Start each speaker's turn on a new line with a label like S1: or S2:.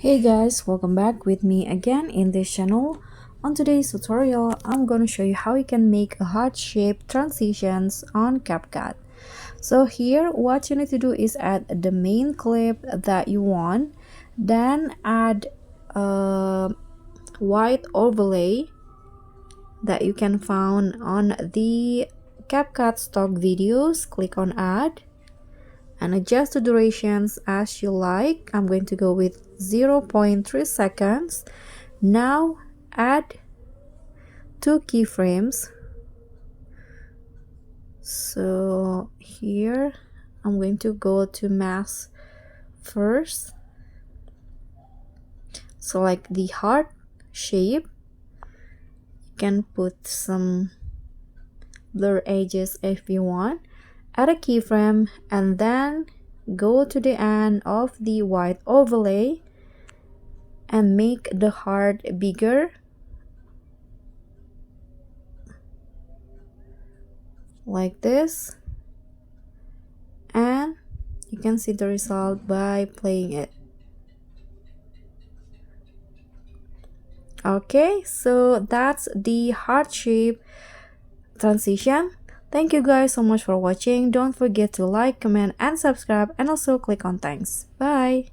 S1: Hey guys, welcome back with me again in this channel. On today's tutorial, I'm going to show you how you can make a heart shape transitions on CapCut. So here, what you need to do is add the main clip that you want, then add a white overlay that you can find on the CapCut stock videos. Click on add and adjust the durations as you like. I'm going to go with 0.3 seconds. Now add 2 keyframes. So here I'm going to go to mask first, select the heart shape. You can put some blur edges if you want, add a keyframe, and then go to the end of the white overlay and make the heart bigger like this, and you can see the result by playing it. Okay, so that's the heart shape transition. Thank you guys so much for watching. Don't forget to like, comment, and subscribe, and also click on thanks. Bye.